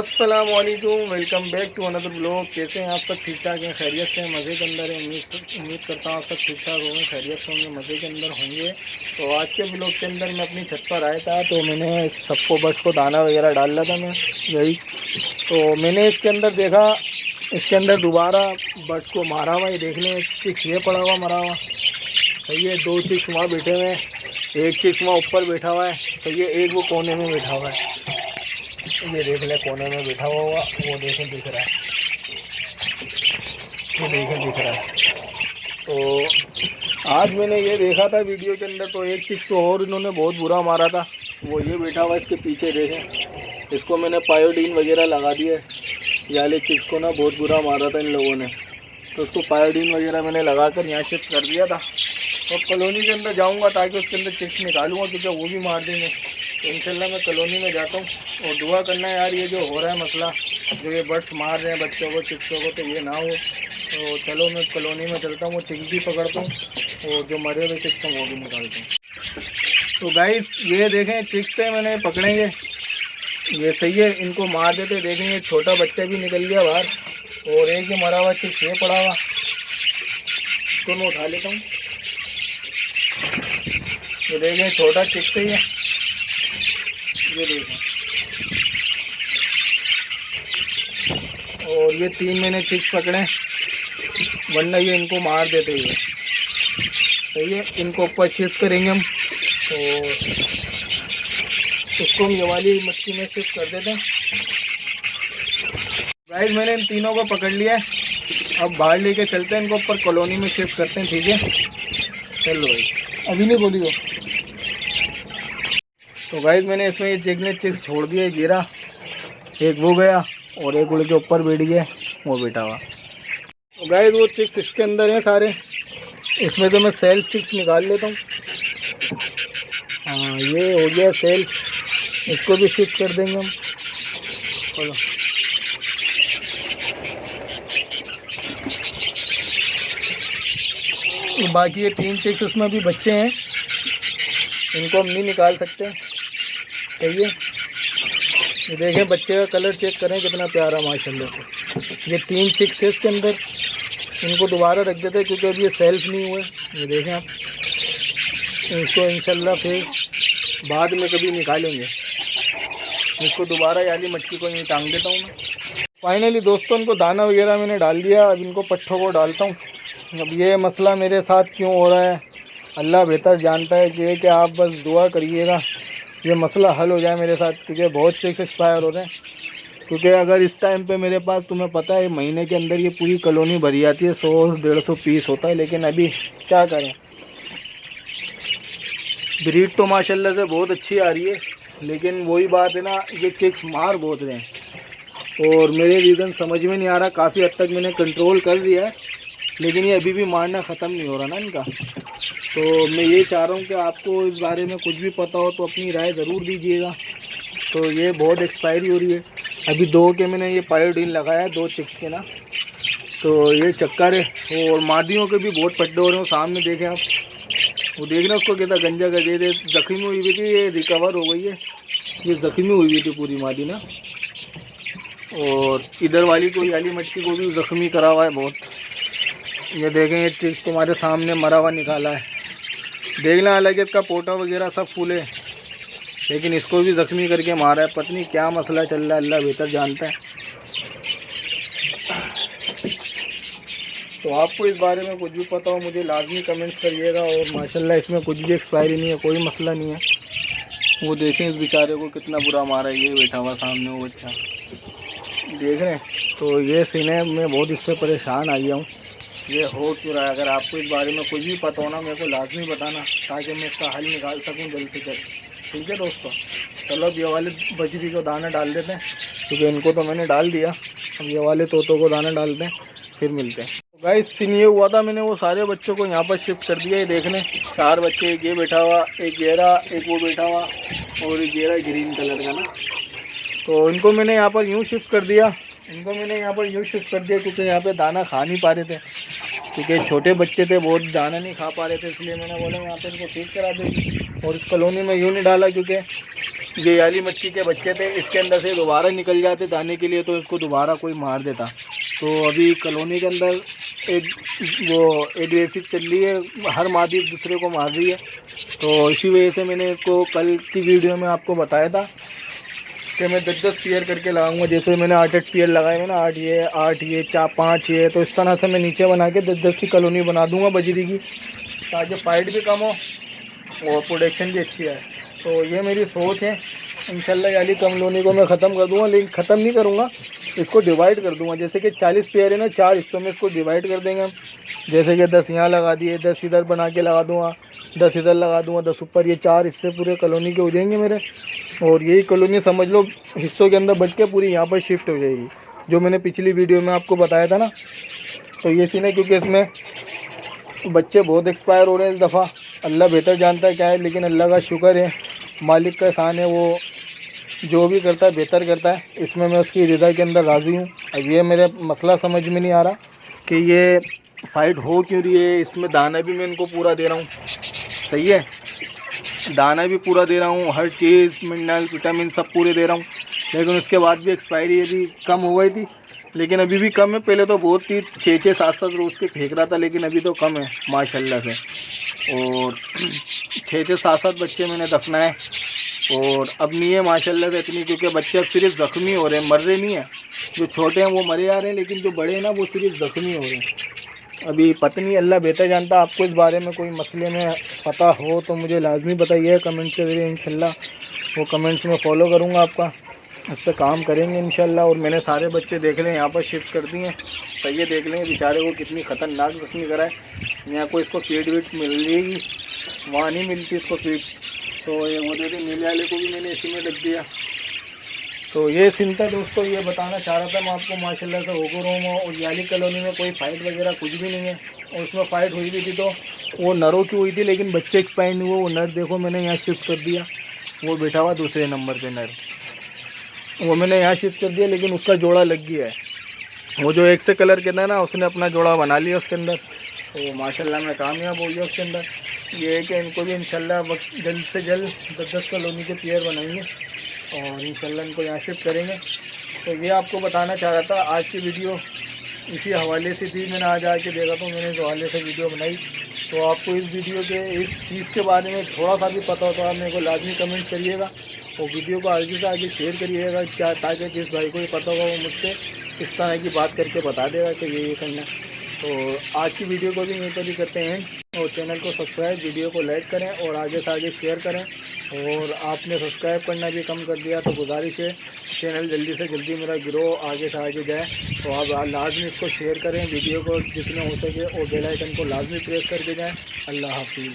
अस्सलामुअलैकुम, welcome back to another blog. कैसे हैं आप सब? ठीक ठाक हैं, खैरियत से हैं, मज़े के अंदर हैं। उम्मीद करता हूँ आप सब ठीक ठाक होंगे, खैरियत से होंगे, मज़े के अंदर होंगे। तो आज के ब्लॉग के अंदर मैं अपनी छत पर आया था, तो मैंने सबको बर्ड्स को दाना वगैरह डाल रहा था मैं यही। तो मैंने इसके अंदर देखा, इसके अंदर दोबारा बर्ड्स को मारा हुआ, ये देख लें, चिक्स ये पड़ा हुआ मरा हुआ। सही है, 2 चिक्स वहाँ बैठे हुए हैं, 1 चिक्स वहाँ ऊपर बैठा हुआ है। सही है, एक वो कोने में बैठा हुआ है, ये देख ले, कोने में बैठा हुआ होगा, वो देखें दिख रहा है, ये देखें दिख रहा है। तो आज मैंने ये देखा था वीडियो के अंदर, तो एक चिक्स तो और इन्होंने बहुत बुरा मारा था, वो ये बैठा हुआ इसके पीछे देखें। इसको मैंने पायोडीन वगैरह लगा दिया है, ये वाले चिक्स को ना बहुत बुरा मारा था इन लोगों ने, तो उसको पायोडीन वगैरह मैंने लगा कर यहाँ शिफ्ट कर दिया था। तो कॉलोनी के अंदर जाऊँगा ताकि उसके अंदर चिक्स निकालूँगा, क्योंकि वो भी मार देंगे। तो इंशाल्लाह मैं कॉलोनी में जाता हूँ और दुआ करना है यार, ये जो हो रहा है मसला, जो ये बर्ड्स मार रहे हैं बच्चों को, चिक्सों को, तो ये ना हो। तो चलो मैं कॉलोनी में चलता हूँ, वो चिक्स भी पकड़ता हूँ और जो मरे हुए चिक्स हैं वो भी निकालता हूँ। तो गाइस ये देखें, चिक्स थे मैंने पकड़ेंगे, ये सही है, इनको मार देते। देखेंगे छोटा बच्चा भी निकल गया बाहर और एक ही मरा हुआ चिक्स ये पड़ा हुआ, तो मैं उठा लेता हूँ। तो देखें छोटा चिक्स ही है, ये देखें, और ये 3 मैंने चिक्स पकड़े, वरना ये इनको मार देते हैं। सही है, इनको ऊपर शिफ्ट करेंगे हम, तो इसको हम ये वाली मच्छी में शिफ्ट कर देते हैं। गाइस मैंने इन तीनों को पकड़ लिया है, अब बाहर लेके चलते हैं, इनको ऊपर कॉलोनी में शिफ्ट करते हैं, ठीक है? चलो भाई, अभी नहीं बोली हो। तो गाइस मैंने इसमें ये चिक्स छोड़ दिया, गिरा, एक वो गया और एक उड़ के ऊपर बैठ गया, वो बैठा हुआ। तो गाइस वो चिक्स इसके अंदर हैं सारे, इसमें तो मैं सेल्फ चिक्स निकाल लेता हूँ। हाँ ये हो गया सेल्फ, इसको भी शिफ्ट कर देंगे हम। चलो बाकी ये 3 चिक्स उसमें भी बच्चे हैं, इनको हम नहीं निकाल सकते। सही है, ये देखें बच्चे का कलर चेक करें कितना प्यारा माशाल्लाह से। ये 3 चिक्स है इसके अंदर, इनको दोबारा रख देते हैं क्योंकि अभी ये सेल्फ नहीं हुए। ये देखें आप, इसको इंशाल्लाह फिर बाद में कभी निकालेंगे। इसको दोबारा याली मटकी को नहीं टांग देता हूँ मैं। फाइनली दोस्तों इनको दाना वगैरह मैंने डाल दिया, अब इनको पट्ठों को डालता हूँ। अब ये मसला मेरे साथ क्यों हो रहा है अल्लाह बेहतर जानता है, कि आप बस दुआ करिएगा ये मसला हल हो जाए मेरे साथ, क्योंकि बहुत चिक्स एक्सपायर हो रहे हैं। क्योंकि अगर इस टाइम पे मेरे पास, तुम्हें पता है महीने के अंदर ये पूरी कॉलोनी भरी जाती है, 100-150 पीस होता है, लेकिन अभी क्या करें, ब्रीड तो माशाल्लाह से बहुत अच्छी आ रही है, लेकिन वही बात है ना, ये चिक्स मार बहुत रहे हैं और मेरे रीज़न समझ में नहीं आ रहा। काफ़ी हद तक मैंने कंट्रोल कर दिया है, लेकिन ये अभी भी मारना ख़त्म नहीं हो रहा ना इनका। तो मैं ये चाह रहा हूँ कि आपको इस बारे में कुछ भी पता हो तो अपनी राय ज़रूर दीजिएगा। तो ये बहुत एक्सपायरी हो रही है, अभी 2 के मैंने ये पायोडीन लगाया है, 2 चिक्स के ना, तो ये चक्कर है। और मादियों के भी बहुत पट्टे हो रहे हो, सामने देखें आप, वो देख रहे हैं उसको कहता गंजा कर दे, जख्मी हुई हुई थी, ये रिकवर हो गई है, ये जख्मी हुई हुई थी पूरी मादी ना। और इधर वाली को, याली मच्छी को भी जख्मी करा हुआ है बहुत। ये देखें ये चिक्स तुम्हारे सामने मरा हुआ निकाला है, देखना, हालांकि इसका पोटा वगैरह सब फूल है, लेकिन इसको भी जख्मी करके मारा है। पता नहीं क्या मसला चल रहा है, अल्लाह बेहतर जानता है। तो आपको इस बारे में कुछ भी पता हो मुझे लाजमी कमेंट्स करिएगा। और माशाल्लाह इसमें कुछ भी एक्सपायरी नहीं है, कोई मसला नहीं है। वो देखें इस बेचारे को कितना बुरा मारा है, ये बैठा हुआ सामने वो बच्चा, देख रहे हैं। तो ये सीन है, मैं बहुत इससे परेशान आ गया हूँ, ये हो क्यों रहा है। अगर आपको इस बारे में कुछ भी पता हो ना, मेरे को लाजमी बताना, ताकि मैं इसका हल निकाल सकूँ जल्द से जल्द। ठीक है दोस्तों, चलो अब ये वाले बजरी को दाना डाल देते हैं, क्योंकि इनको तो मैंने डाल दिया, अब ये वाले तोतों को दाना डालते हैं, फिर मिलते हैं। तो गाइस सीन ये हुआ था, मैंने वो सारे बच्चों को यहाँ पर शिफ्ट कर दिया। ये देखने 4 बच्चे, एक ये बैठा हुआ, एक गेरा, एक वो बैठा हुआ और एक गेरा ग्रीन कलर का ना। तो इनको मैंने यहाँ पर यूँ शिफ्ट कर दिया, क्योंकि यहाँ पे दाना खा नहीं पा रहे थे, क्योंकि छोटे बच्चे थे, बहुत दाना नहीं खा पा रहे थे, इसलिए मैंने बोला यहाँ पे इनको ठीक करा दे। और इस कॉलोनी में यूँ नहीं डाला, क्योंकि ये याली मटकी के बच्चे थे, इसके अंदर से दोबारा निकल जाते दाने के लिए, तो इसको दोबारा कोई मार देता। तो अभी कॉलोनी के अंदर एक वो एग्रेसिव चल रही है, हर मादी एक दूसरे को मार रही है। तो इसी वजह से मैंने इसको कल की वीडियो में आपको बताया था कि मैं 10-10 पेयर करके लगाऊंगा। जैसे मैंने 8-8 पेयर लगाए हैं ना, 8 ये 4-5 ये, तो इस तरह से मैं नीचे बना के 10-10 की कॉलोनी बना दूंगा बजरी की, ताकि फाइट भी कम हो और प्रोडक्शन भी अच्छी है। तो ये मेरी सोच है। इंशाल्लाह याली कॉलोनी को मैं ख़त्म कर दूंगा, लेकिन ख़त्म नहीं करूंगा, इसको डिवाइड कर दूंगा। जैसे कि 40 पेयर है ना, 4 हिस्सों में इसको डिवाइड कर देंगे हम। जैसे कि 10 यहाँ लगा दिए, 10 इधर बना के लगा दूंगा, 10 इधर लगा दूंगा, 10 ऊपर, ये 4 हिस्से पूरे कॉलोनी के हो जाएंगे मेरे। और यही कॉलोनी समझ लो हिस्सों के अंदर बच के पूरी यहाँ पर शिफ्ट हो जाएगी, जो मैंने पिछली वीडियो में आपको बताया था ना। तो ये सीन है, क्योंकि इसमें बच्चे बहुत एक्सपायर हो रहे हैं इस दफ़ा। अल्लाह बेहतर जानता है क्या है, लेकिन अल्लाह का शुक्र है, मालिक का एहसान है, वो जो भी करता है बेहतर करता है। इसमें मैं उसकी रज़ा के अंदर राज़ी हूँ। अब ये मेरा मसला समझ में नहीं आ रहा कि ये फ़ाइट हो क्यों रही है। इसमें दाना भी मैं इनको पूरा दे रहा हूँ, सही है, दाना भी पूरा दे रहा हूँ, हर चीज़ मिनरल विटामिन सब पूरे दे रहा हूँ, लेकिन उसके बाद भी एक्सपायरी अभी कम हो गई थी। लेकिन अभी भी कम है, पहले तो बहुत थी, 6-6 7-7 रोज़ के फेंक रहा था, लेकिन अभी तो कम है माशाल्लाह से। और 6-6 7-7 बच्चे मैंने दफनाए, और अब नहीं है माशाल्लाह से इतनी, क्योंकि बच्चे सिर्फ ज़ख्मी हो रहे हैं, मर रहे नहीं हैं। जो छोटे हैं वो मरे आ रहे हैं, लेकिन जो बड़े हैं ना वो सिर्फ ज़ख्मी हो रहे हैं। अभी पता नहीं, अल्लाह बेहतर जानता। आपको इस बारे में कोई मसले में पता हो तो मुझे लाजमी बताइए कमेंट के ज़रिए। इंशाल्लाह वो कमेंट्स में फ़ॉलो करूँगा आपका, उस पर काम करेंगे इंशाल्लाह। और मैंने सारे बच्चे देख लें यहाँ पर शिफ्ट कर दिए, तो ये देख लें बेचारे को कितनी ख़तरनाक ज़ख्मी करा है। यहाँ को इसको फीड वीड मिल जाएगी, वहाँ नहीं मिलती इसको फीड, तो ये वो दे दे। नीले वाले को भी मैंने इसी में रख दिया। तो ये सीन था दोस्तों, ये बताना चाह रहा था मैं आपको माशाल्लाह से होकर हूँ। और याली कॉलोनी में कोई फ़ाइट वगैरह कुछ भी नहीं है, और उसमें फ़ाइट हुई भी थी तो वो नरों की हुई थी, लेकिन बच्चे एक्सपायर नहीं हुए। वो नर देखो मैंने यहाँ शिफ्ट कर दिया, वो बैठा हुआ दूसरे नंबर पर नर, वो मैंने यहाँ शिफ्ट कर दिया, लेकिन उसका जोड़ा लग गया है। वो जो एक से कलर के था ना, उसने अपना जोड़ा बना लिया उसके अंदर, तो माशाल्लाह मैं कामयाब हो गया उसके अंदर। ये है कि इनको भी इंशाल्लाह जल्द से जल्द 10-10 कॉलोनी के पेयर बनाएंगे, और इंशाल्लाह इनको यहाँ शिफ्ट करेंगे। तो ये आपको बताना चाह रहा था। आज की वीडियो इसी हवाले से थी, मैंने आज आके देखा तो मैंने इस हवाले से वीडियो बनाई। तो आपको इस वीडियो के इस चीज़ के बारे में थोड़ा सा भी पता हो तो आप मेरे को लाजमी कमेंट करिएगा, और वीडियो को आगे से आगे शेयर करिएगा, क्या ताकि जिस भाई को भी पता होगा वो मुझसे इस तरह की बात करके बता देगा कि ये करना। तो आज की वीडियो को भी यहीं पर ही करते हैं, और चैनल को सब्सक्राइब, वीडियो को लाइक करें और आगे से आगे शेयर करें। और आपने सब्सक्राइब करना भी कम कर दिया, तो गुजारिश है चैनल जल्दी से जल्दी मेरा ग्रो आगे से आगे जाए। तो आप लाजमी इसको शेयर करें वीडियो को जितने हो सके, और बेल आइकन को लाजमी प्रेस करके जाएँ। अल्लाह हाफिज़।